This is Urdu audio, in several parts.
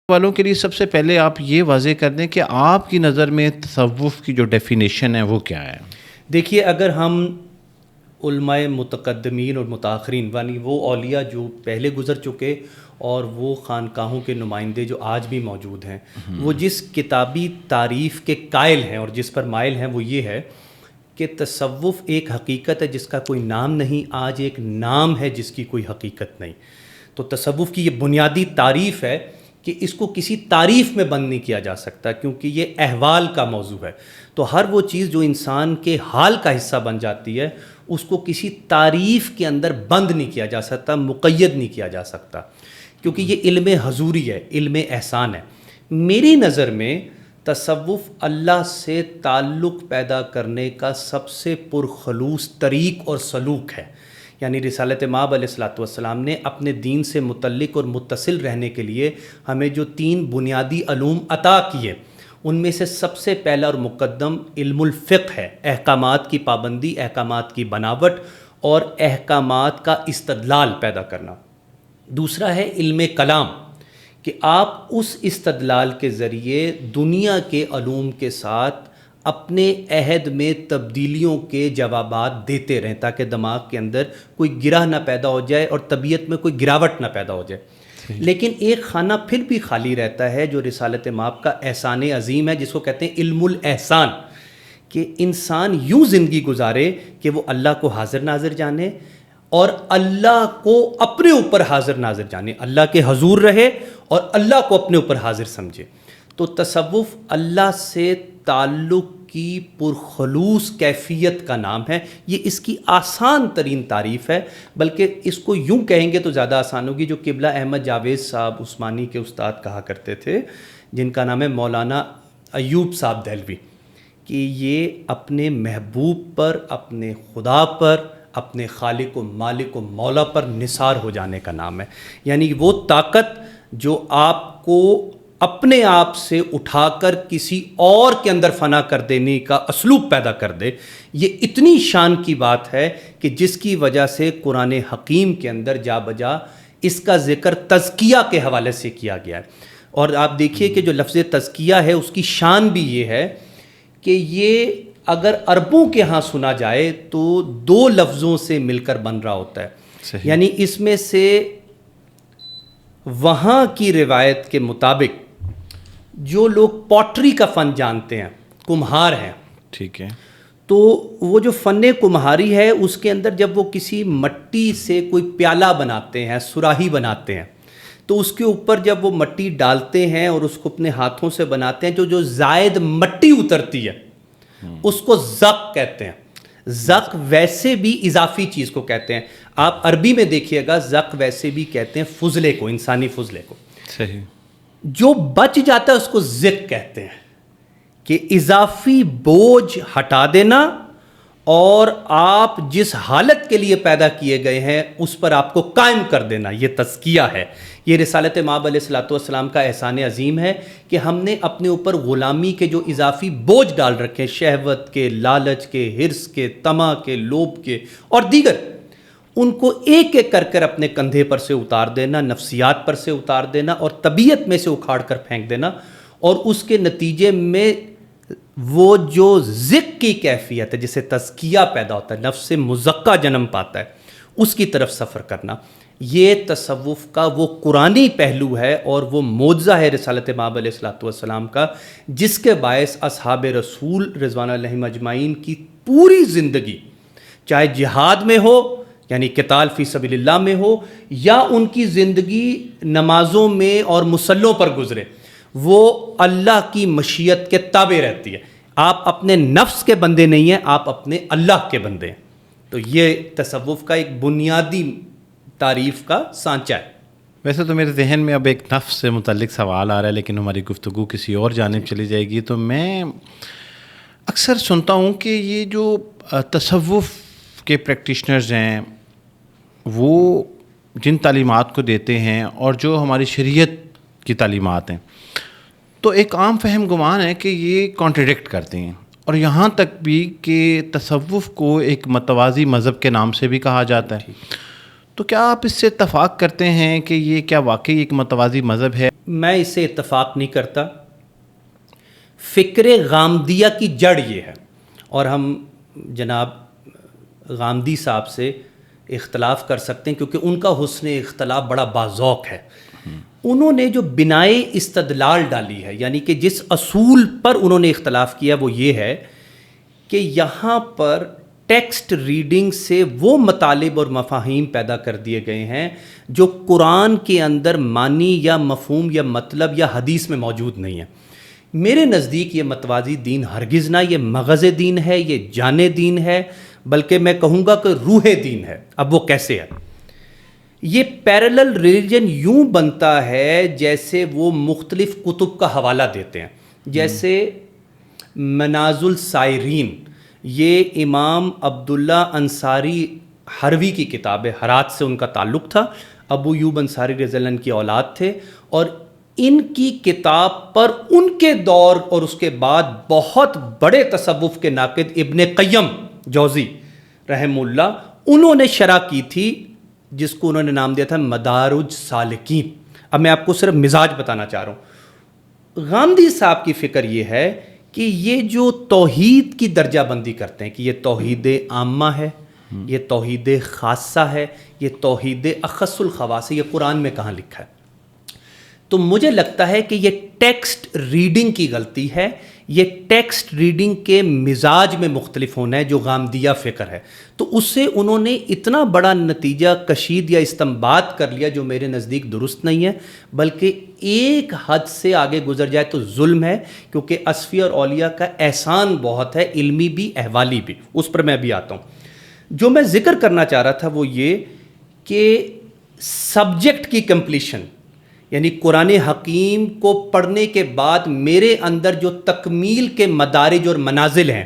والوں کے لیے سب سے پہلے آپ یہ واضح کر دیں کہ آپ کی نظر میں تصوف کی جو ڈیفینیشن ہے وہ کیا ہے؟ دیکھیے، اگر ہم علماء متقدمین اور متاخرین یعنی وہ اولیاء جو پہلے گزر چکے اور وہ خانقاہوں کے نمائندے جو آج بھی موجود ہیں، وہ جس کتابی تعریف کے قائل ہیں اور جس پر مائل ہیں وہ یہ ہے کہ تصوف ایک حقیقت ہے جس کا کوئی نام نہیں، آج ایک نام ہے جس کی کوئی حقیقت نہیں۔ تو تصوف کی یہ بنیادی تعریف ہے کہ اس کو کسی تعریف میں بند نہیں کیا جا سکتا، کیونکہ یہ احوال کا موضوع ہے۔ تو ہر وہ چیز جو انسان کے حال کا حصہ بن جاتی ہے اس کو کسی تعریف کے اندر بند نہیں کیا جا سکتا، مقید نہیں کیا جا سکتا، کیونکہ یہ علم حضوری ہے، علم احسان ہے۔ میری نظر میں تصوف اللہ سے تعلق پیدا کرنے کا سب سے پرخلوص طریق اور سلوک ہے۔ یعنی رسالت مآب علیہ الصلوۃ والسلام نے اپنے دین سے متعلق اور متصل رہنے کے لیے ہمیں جو 3 بنیادی علوم عطا کیے، ان میں سے سب سے پہلا اور مقدم علم الفقہ ہے، احکامات کی پابندی، احکامات کی بناوٹ اور احکامات کا استدلال پیدا کرنا۔ دوسرا ہے علم کلام، کہ آپ اس استدلال کے ذریعے دنیا کے علوم کے ساتھ اپنے عہد میں تبدیلیوں کے جوابات دیتے رہیں تاکہ دماغ کے اندر کوئی گرہ نہ پیدا ہو جائے اور طبیعت میں کوئی گراوٹ نہ پیدا ہو جائے۔ لیکن ایک خانہ پھر بھی خالی رہتا ہے جو رسالت مآب کا احسان عظیم ہے، جس کو کہتے ہیں علم الاحسان، کہ انسان یوں زندگی گزارے کہ وہ اللہ کو حاضر ناظر جانے اور اللہ کو اپنے اوپر حاضر ناظر جانے، اللہ کے حضور رہے اور اللہ کو اپنے اوپر حاضر سمجھے۔ تو تصوف اللہ سے تعلق کی پرخلوص کیفیت کا نام ہے۔ یہ اس کی آسان ترین تعریف ہے، بلکہ اس کو یوں کہیں گے تو زیادہ آسان ہوگی، جو قبلہ احمد جاوید صاحب عثمانی کے استاد کہا کرتے تھے، جن کا نام ہے مولانا ایوب صاحب دہلوی، کہ یہ اپنے محبوب پر، اپنے خدا پر، اپنے خالق و مالک و مولا پر نثار ہو جانے کا نام ہے۔ یعنی وہ طاقت جو آپ کو اپنے آپ سے اٹھا کر کسی اور کے اندر فنا کر دینے کا اسلوب پیدا کر دے، یہ اتنی شان کی بات ہے کہ جس کی وجہ سے قرآن حکیم کے اندر جا بجا اس کا ذکر تزکیہ کے حوالے سے کیا گیا ہے۔ اور آپ دیکھیے کہ جو لفظ تزکیہ ہے اس کی شان بھی یہ ہے کہ یہ اگر عربوں کے ہاں سنا جائے تو 2 لفظوں سے مل کر بن رہا ہوتا ہے۔ صحیح۔ یعنی اس میں سے وہاں کی روایت کے مطابق جو لوگ پوٹری کا فن جانتے ہیں، کمہار ہیں، ٹھیک ہے، تو وہ جو فن کمہاری ہے اس کے اندر جب وہ کسی مٹی سے کوئی پیالہ بناتے ہیں، سراہی بناتے ہیں، تو اس کے اوپر جب وہ مٹی ڈالتے ہیں اور اس کو اپنے ہاتھوں سے بناتے ہیں، جو زائد مٹی اترتی ہے اس کو زق کہتے ہیں۔ زق ویسے بھی اضافی چیز کو کہتے ہیں، آپ عربی میں دیکھیے گا زق ویسے بھی کہتے ہیں فضلے کو، انسانی فضلے کو۔ صحیح۔ جو بچ جاتا ہے اس کو زق کہتے ہیں، کہ اضافی بوجھ ہٹا دینا اور آپ جس حالت کے لیے پیدا کیے گئے ہیں اس پر آپ کو قائم کر دینا، یہ تزکیہ ہے۔ یہ رسالت مآب علیہ الصلوۃ والسلام کا احسان عظیم ہے کہ ہم نے اپنے اوپر غلامی کے جو اضافی بوجھ ڈال رکھے، شہوت کے، لالچ کے، حرص کے، طمع کے، لوبھ کے اور دیگر، ان کو ایک ایک کر کر اپنے کندھے پر سے اتار دینا، نفسیات پر سے اتار دینا اور طبیعت میں سے اکھاڑ کر پھینک دینا، اور اس کے نتیجے میں وہ جو ذکر کی کیفیت ہے جسے تزکیہ پیدا ہوتا ہے، نفس مزکہ جنم پاتا ہے، اس کی طرف سفر کرنا، یہ تصوف کا وہ قرآنی پہلو ہے اور وہ معجزہ ہے رسالت مآب علیہ الصلوۃ والسلام کا، جس کے باعث اصحاب رسول رضوان اللہ علیہم اجمعین کی پوری زندگی، چاہے جہاد میں ہو یعنی قتال فی سبیل اللہ میں ہو، یا ان کی زندگی نمازوں میں اور مصلوں پر گزرے، وہ اللہ کی مشیت کے تابع رہتی ہے۔ آپ اپنے نفس کے بندے نہیں ہیں، آپ اپنے اللہ کے بندے ہیں۔ تو یہ تصوف کا ایک بنیادی تعریف کا سانچہ ہے۔ ویسے تو میرے ذہن میں اب ایک نفس سے متعلق سوال آ رہا ہے، لیکن ہماری گفتگو کسی اور جانب چلی جائے گی۔ تو میں اکثر سنتا ہوں کہ یہ جو تصوف کے پریکٹیشنرز ہیں وہ جن تعلیمات کو دیتے ہیں اور جو ہماری شریعت کی تعلیمات ہیں، تو ایک عام فہم گمان ہے کہ یہ کانٹریڈکٹ کرتے ہیں، اور یہاں تک بھی کہ تصوف کو ایک متوازی مذہب کے نام سے بھی کہا جاتا ہے۔ تو کیا آپ اس سے اتفاق کرتے ہیں کہ یہ کیا واقعی ایک متوازی مذہب ہے؟ میں اس سے اتفاق نہیں کرتا. فکر غامدیہ کی جڑ یہ ہے, اور ہم جناب غامدی صاحب سے اختلاف کر سکتے ہیں کیونکہ ان کا حسن اختلاف بڑا باذوق ہے. انہوں نے جو بنائے استدلال ڈالی ہے, یعنی کہ جس اصول پر انہوں نے اختلاف کیا وہ یہ ہے کہ یہاں پر ٹیکسٹ ریڈنگ سے وہ مطالب اور مفاہیم پیدا کر دیے گئے ہیں جو قرآن کے اندر معنی یا مفہوم یا مطلب یا حدیث میں موجود نہیں ہے. میرے نزدیک یہ متوازی دین ہرگز نہ یہ مغز دین ہے, یہ جان دین ہے, بلکہ میں کہوں گا کہ روح دین ہے. اب وہ کیسے ہے؟ یہ پیرلل ریلیجن یوں بنتا ہے جیسے وہ مختلف کتب کا حوالہ دیتے ہیں. جیسے مناز السائرین, یہ امام عبداللہ انصاری حروی کی کتاب ہے, ہرات سے ان کا تعلق تھا, ابو ایوب انصاری رضی اللہ عنہ کی اولاد تھے, اور ان کی کتاب پر ان کے دور اور اس کے بعد بہت بڑے تصوف کے ناقد ابن قیم جوزی رحمہ اللہ, انہوں نے شرح کی تھی جس کو انہوں نے نام دیا تھا مدارج سالکین. اب میں آپ کو صرف مزاج بتانا چاہ رہا ہوں. غامدی صاحب کی فکر یہ ہے کہ یہ جو توحید کی درجہ بندی کرتے ہیں کہ یہ توحید عامہ ہے, یہ توحید خاصہ ہے, یہ توحید اخص الخواص ہے, یہ قرآن میں کہاں لکھا ہے؟ تو مجھے لگتا ہے کہ یہ ٹیکسٹ ریڈنگ کی غلطی ہے, یہ ٹیکسٹ ریڈنگ کے مزاج میں مختلف ہونا ہے جو غامدیہ فکر ہے. تو اس سے انہوں نے اتنا بڑا نتیجہ کشید یا استنباط کر لیا جو میرے نزدیک درست نہیں ہے, بلکہ ایک حد سے آگے گزر جائے تو ظلم ہے, کیونکہ اصفیاء اور اولیاء کا احسان بہت ہے, علمی بھی احوالی بھی. اس پر میں بھی آتا ہوں. جو میں ذکر کرنا چاہ رہا تھا وہ یہ کہ سبجیکٹ کی کمپلیشن, یعنی قرآن حکیم کو پڑھنے کے بعد میرے اندر جو تکمیل کے مدارج اور منازل ہیں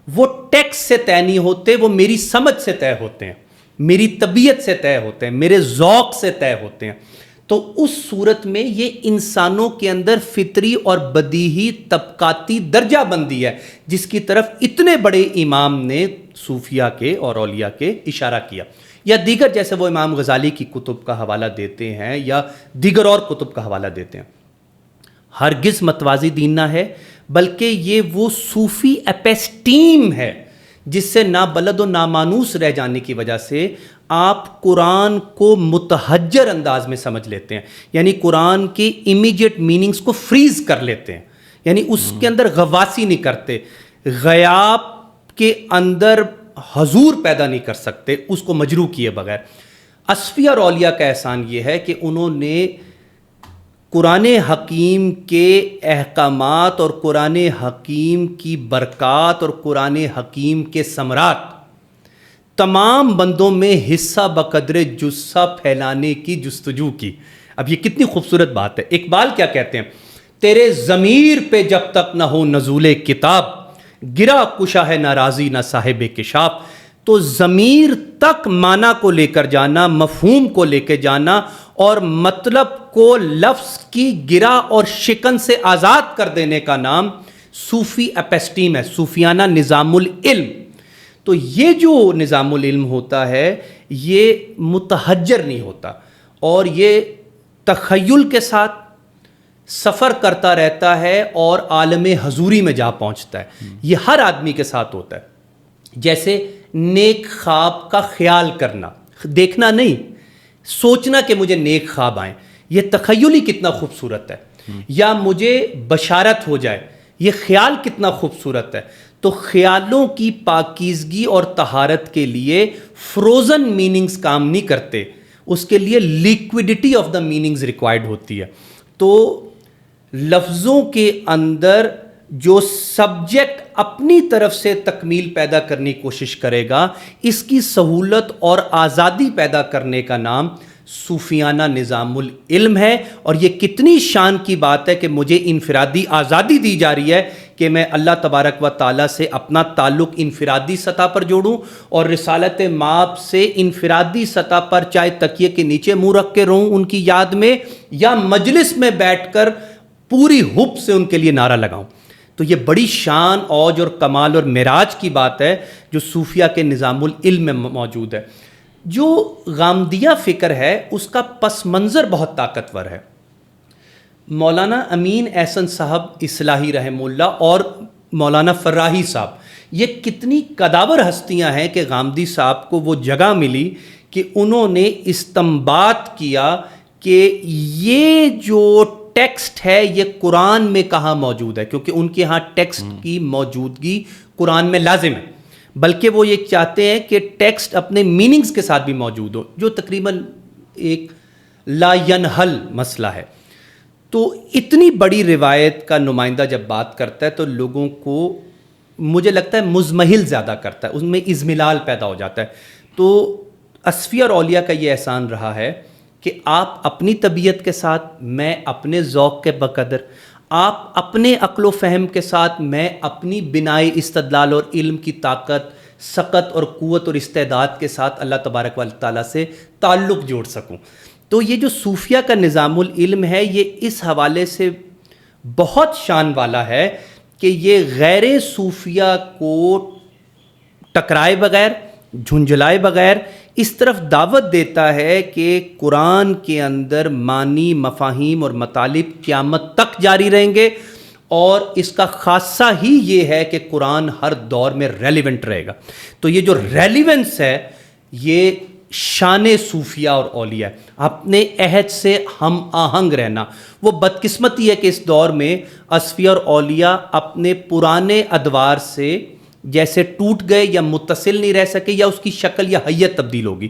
وہ ٹیکسٹ سے طے نہیں ہوتے, وہ میری سمجھ سے طے ہوتے ہیں, میری طبیعت سے طے ہوتے ہیں, میرے ذوق سے طے ہوتے ہیں. تو اس صورت میں یہ انسانوں کے اندر فطری اور بدیہی طبقاتی درجہ بندی ہے جس کی طرف اتنے بڑے امام نے صوفیہ کے اور اولیاء کے اشارہ کیا. یا دیگر جیسے وہ امام غزالی کی کتب کا حوالہ دیتے ہیں یا دیگر اور کتب کا حوالہ دیتے ہیں. ہرگز متوازی دین نہ ہے, بلکہ یہ وہ صوفی اپیسٹیم ہے جس سے نابلد و نامانوس رہ جانے کی وجہ سے آپ قرآن کو متحجر انداز میں سمجھ لیتے ہیں, یعنی قرآن کے امیجیٹ میننگز کو فریز کر لیتے ہیں, یعنی اس کے اندر غواصی نہیں کرتے, غیاب کے اندر حضور پیدا نہیں کر سکتے اس کو مجروح کیے بغیر. اصفیاء اور اولیاء کا احسان یہ ہے کہ انہوں نے قرآن حکیم کے احکامات اور قرآن حکیم کی برکات اور قرآن حکیم کے ثمرات تمام بندوں میں حصہ بقدر جثہ پھیلانے کی جستجو کی. اب یہ کتنی خوبصورت بات ہے. اقبال کیا کہتے ہیں؟ تیرے ضمیر پہ جب تک نہ ہو نزول کتاب, گرا کشا ہے ناراضی نہ صاحب کشاف. تو ضمیر تک معنی کو لے کر جانا, مفہوم کو لے کے جانا اور مطلب کو لفظ کی گرا اور شکن سے آزاد کر دینے کا نام صوفی اپیسٹیم ہے, صوفیانہ نظام العلم. تو یہ جو نظام العلم ہوتا ہے یہ متحجر نہیں ہوتا, اور یہ تخیل کے ساتھ سفر کرتا رہتا ہے اور عالم حضوری میں جا پہنچتا ہے. یہ ہر آدمی کے ساتھ ہوتا ہے. جیسے نیک خواب کا خیال کرنا, دیکھنا نہیں, سوچنا کہ مجھے نیک خواب آئیں, یہ تخیل ہی کتنا خوبصورت ہے. یا مجھے بشارت ہو جائے, یہ خیال کتنا خوبصورت ہے. تو خیالوں کی پاکیزگی اور طہارت کے لیے فروزن میننگز کام نہیں کرتے, اس کے لیے liquidity of the meanings required ہوتی ہے. تو لفظوں کے اندر جو سبجیکٹ اپنی طرف سے تکمیل پیدا کرنے کی کوشش کرے گا, اس کی سہولت اور آزادی پیدا کرنے کا نام صوفیانہ نظام العلم ہے. اور یہ کتنی شان کی بات ہے کہ مجھے انفرادی آزادی دی جا رہی ہے کہ میں اللہ تبارک و تعالیٰ سے اپنا تعلق انفرادی سطح پر جوڑوں اور رسالت مآب سے انفرادی سطح پر چاہے تکیے کے نیچے منہ رکھ کے رہوں ان کی یاد میں, یا مجلس میں بیٹھ کر پوری حب سے ان کے لیے نعرہ لگاؤں. تو یہ بڑی شان, اوج اور کمال اور معراج کی بات ہے جو صوفیہ کے نظام العلم میں موجود ہے. جو غامدیہ فکر ہے اس کا پس منظر بہت طاقتور ہے. مولانا امین احسن صاحب اصلاحی رحمہ اللہ اور مولانا فراحی صاحب، یہ کتنی قداور ہستیاں ہیں کہ غامدی صاحب کو وہ جگہ ملی کہ انہوں نے استنباط کیا کہ یہ جو ٹیکسٹ ہے یہ قرآن میں کہاں موجود ہے، کیونکہ ان کے ہاں ٹیکسٹ کی موجودگی قرآن میں لازم ہے، بلکہ وہ یہ چاہتے ہیں کہ ٹیکسٹ اپنے میننگز کے ساتھ بھی موجود ہو، جو تقریباً ایک لا ینحل مسئلہ ہے۔ تو اتنی بڑی روایت کا نمائندہ جب بات کرتا ہے تو لوگوں کو مجھے لگتا ہے مزمحل زیادہ کرتا ہے، اس میں ازملال پیدا ہو جاتا ہے۔ تو اصفیاء اور اولیاء کا یہ احسان رہا ہے کہ آپ اپنی طبیعت کے ساتھ، میں اپنے ذوق کے بقدر، آپ اپنے عقل و فہم کے ساتھ، میں اپنی بنائے استدلال اور علم کی طاقت، سقت اور قوت اور استعداد کے ساتھ اللہ تبارک و تعالیٰ سے تعلق جوڑ سکوں۔ تو یہ جو صوفیہ کا نظام العلم ہے یہ اس حوالے سے بہت شان والا ہے کہ یہ غیر صوفیہ کو ٹکرائے بغیر، جھنجھلائے بغیر اس طرف دعوت دیتا ہے کہ قرآن کے اندر معنی، مفاہیم اور مطالب قیامت تک جاری رہیں گے، اور اس کا خاصہ ہی یہ ہے کہ قرآن ہر دور میں ریلیونٹ رہے گا۔ تو یہ جو ریلیونس ہے یہ شان صوفیہ اور اولیاء ہے، اپنے عہد سے ہم آہنگ رہنا۔ وہ بدقسمتی ہے کہ اس دور میں اصفیاء اور اولیاء اپنے پرانے ادوار سے جیسے ٹوٹ گئے یا متصل نہیں رہ سکے، یا اس کی شکل یا حیت تبدیل ہوگی۔